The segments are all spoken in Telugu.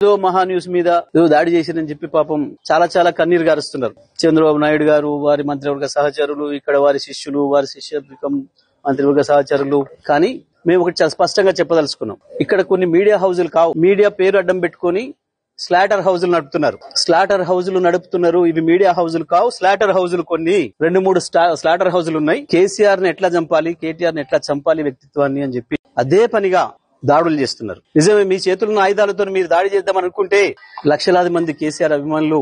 ఏదో మహా న్యూస్ మీద ఏదో దాడి చేసిరని చెప్పి పాపం చాలా కన్నీరు గారుస్తున్నారు. చంద్రబాబు నాయుడు గారు, వారి మంత్రివర్గ సహచరులు, ఇక్కడ వారి శిష్యులు, వారి శిష్యత్వం మంత్రివర్గ సహచరులు. కానీ మేము ఒకటి చాలా స్పష్టంగా చెప్పదలుచుకున్నాం, ఇక్కడ కొన్ని మీడియా హౌజులు కావు. మీడియా పేరు అడ్డం పెట్టుకుని స్లాటర్ హౌజులు నడుపుతున్నారు. స్లాటర్ హౌజులు నడుపుతున్నారు. ఇవి మీడియా హౌజులు కావు, స్లాటర్ హౌజులు. కొన్ని 2-3 స్లాటర్ హౌజులు ఉన్నాయి. కేసీఆర్ ని ఎట్లా చంపాలి, కేటీఆర్ ని ఎట్లా చంపాలి వ్యక్తిత్వాన్ని అని చెప్పి అదే పనిగా దాడులు చేస్తున్నారు. నిజమే, మీ చేతుల్లో ఆయుధాలతో మీరు దాడి చేద్దాం అనుకుంటే లక్షలాది మంది కేసీఆర్ అభిమానులు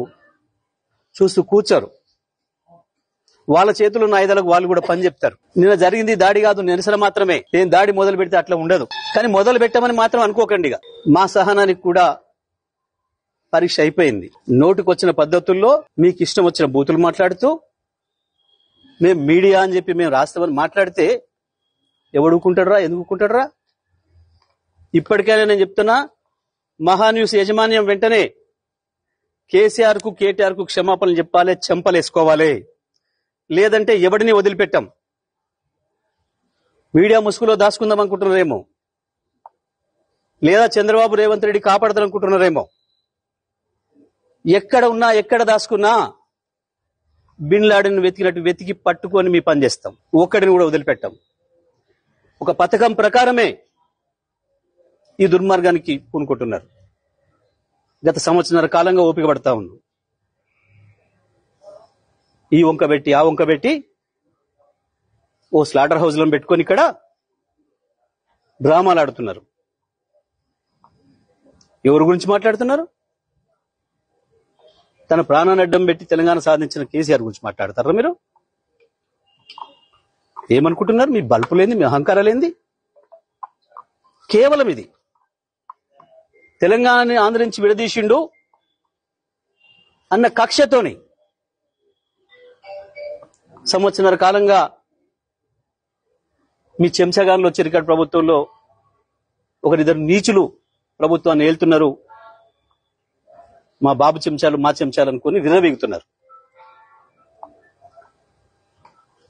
చూస్తూ కూర్చోరు. వాళ్ళ చేతుల్లో ఉన్న ఆయుధాలకు వాళ్ళు కూడా పని చెప్తారు. నిన్న జరిగింది దాడి కాదు, నిరసన మాత్రమే. నేను దాడి మొదలు పెడితే అట్లా ఉండదు. కానీ మొదలు పెట్టమని మాత్రం అనుకోకండి. మా సహనానికి కూడా పరీక్ష అయిపోయింది. నోటికొచ్చిన పద్ధతుల్లో మీకు ఇష్టం వచ్చిన బూతులు మాట్లాడుతూ మేము మీడియా అని చెప్పి మేము రాస్తామని మాట్లాడితే ఎవడుకుంటాడరా, ఎందుకుంటాడరా? ఇప్పటికైనా నేను చెప్తున్నా, మహా న్యూస్ యాజమాన్యం వెంటనే కేసీఆర్ కు కేటీఆర్ కు క్షమాపణలు చెప్పాలి, చెంపలేసుకోవాలి. లేదంటే ఎవడిని వదిలిపెట్టాం. మీడియా ముసుగులో దాచుకుందాం అనుకుంటున్నారేమో, లేదా చంద్రబాబు రేవంత్ రెడ్డి కాపాడతారనుకుంటున్నారేమో. ఎక్కడ ఉన్నా, ఎక్కడ దాచుకున్నా బిన్ లాడెన్ వెతికినట్టు వెతికి పట్టుకొని మీ పని చేస్తాం. ఒక్కడిని కూడా వదిలిపెట్టాం. ఒక పథకం ప్రకారమే ఈ దుర్మార్గానికి పూనుకుంటున్నారు. గత సంవత్సరాల కాలంగా ఓపిక పడతా ఉన్నాం. ఈ వంక పెట్టి ఆ వంక పెట్టి ఓ స్లాటర్ హౌస్లను పెట్టుకొని ఇక్కడ డ్రామాలు ఆడుతున్నారు. ఎవరి గురించి మాట్లాడుతున్నారు? తన ప్రాణాన్ని అడ్డం పెట్టి తెలంగాణ సాధించిన కేసీఆర్ గురించి మాట్లాడతారా మీరు? ఏమనుకుంటున్నారు? మీ బల్పులేంది, మీ అహంకారాలేంది? కేవలం ఇది తెలంగాణని ఆంధ్ర నుంచి విడదీసిండు అన్న కక్షతోని సంవత్సరాల కాలంగా మీ చెంచగాన్లు వచ్చి రికార్డు ప్రభుత్వంలో ఒకరిద్దరు నీచులు ప్రభుత్వాన్ని ఏళ్తున్నారు. మా బాబు చెంచాలు, మా చెంచాలు అనుకుని విరవీగుతున్నారు.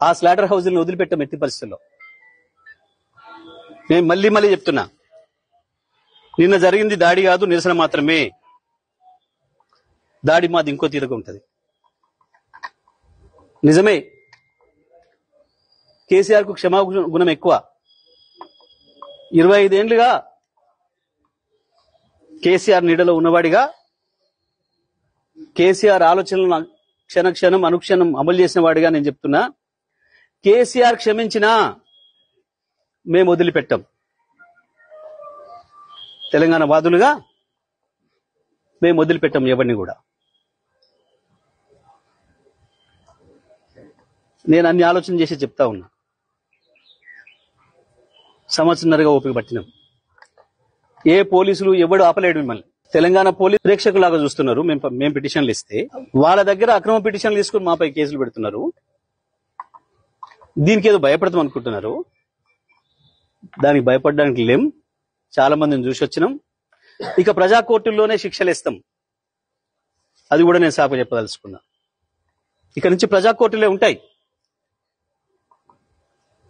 ఆ స్లాటర్ హౌజులను వదిలిపెట్టాం ఎట్టి పరిస్థితుల్లో. నేను మళ్ళీ చెప్తున్నా, నిన్న జరిగింది దాడి కాదు, నిరసన మాత్రమే. దాడి మాది ఇంకో తీరుగా ఉంటది. నిజమే, కేసీఆర్ కు క్షమాగుణం ఎక్కువ. 25 ఏళ్లుగా కేసీఆర్ నీడలో ఉన్నవాడిగా, కేసీఆర్ ఆలోచనలను క్షణక్షణం అనుక్షణం అమలు చేసిన వాడిగా నేను చెప్తున్నా, కేసీఆర్ క్షమించినా మేము వదిలిపెట్టాం. తెలంగాణ వాదులుగా మేము వదిలిపెట్టాం ఎవరిని కూడా. నేను అన్ని ఆలోచన చేసి చెప్తా ఉన్నా. సంవత్సరంన్నరగా ఓపిక పట్టినాం. ఏ పోలీసులు ఎవడు ఆపలేడు మిమ్మల్ని. తెలంగాణ పోలీసు ప్రేక్షకులాగా చూస్తున్నారు. మేము పిటిషన్లు ఇస్తే వాళ్ళ దగ్గర అక్రమ పిటిషన్లు తీసుకుని మాపై కేసులు పెడుతున్నారు. దీనికి ఏదో భయపడతాం అనుకుంటున్నారు. దానికి భయపడడానికి లేం. చాలా మందిని చూసి వచ్చినాం. ఇక ప్రజా కోర్టుల్లోనే శిక్షలు ఇస్తాం. అది కూడా నేను సాకు చెప్పదలుచుకున్నా. ఇక నుంచి ప్రజా కోర్టులే ఉంటాయి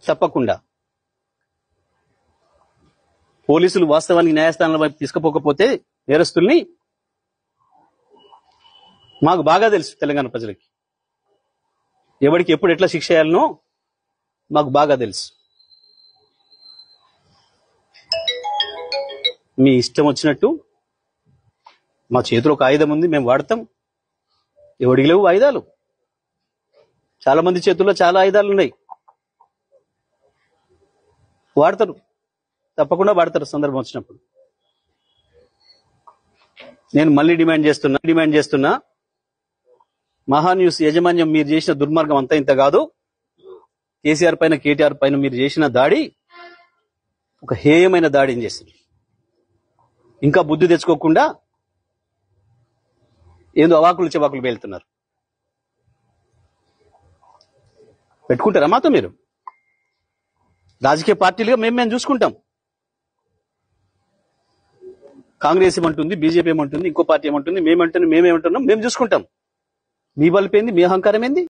తప్పకుండా. పోలీసులు వాస్తవానికి న్యాయస్థానాల వైపు తీసుకుపోకపోతే నేరస్తుల్ని మాకు బాగా తెలుసు. తెలంగాణ ప్రజలకి ఎవరికి ఎప్పుడు ఎట్లా శిక్ష చేయాలనో మాకు బాగా తెలుసు. మీ ఇష్టం వచ్చినట్టు మా చేతిలో ఒక ఆయుధం ఉంది, మేము వాడతాం. ఎవడికి లేవు ఆయుధాలు? చాలా మంది చేతుల్లో చాలా ఆయుధాలు ఉన్నాయి. వాడతారు, తప్పకుండా వాడతారు సందర్భం వచ్చినప్పుడు. నేను మళ్ళీ డిమాండ్ చేస్తున్నా, మహా న్యూస్ యాజమాన్యం మీరు చేసిన దుర్మార్గం అంతా ఇంత కాదు. కేసీఆర్ పైన, కేటీఆర్ పైన మీరు చేసిన దాడి ఒక హేయమైన దాడిని చేసింది. ఇంకా బుద్ధి తెచ్చుకోకుండా ఏదో అవాకులు చెవాకులు వెళ్తున్నారు. పెట్టుకుంటారా మాతో మీరు? రాజకీయ పార్టీలుగా మేము చూసుకుంటాం. కాంగ్రెస్ ఏమంటుంది, బీజేపీ ఏమంటుంది, ఇంకో పార్టీ ఏమంటుంది, మేమేమంటున్నాం, మేము చూసుకుంటాం. మీ బలిపోయింది, మీ అహంకారం ఏంది?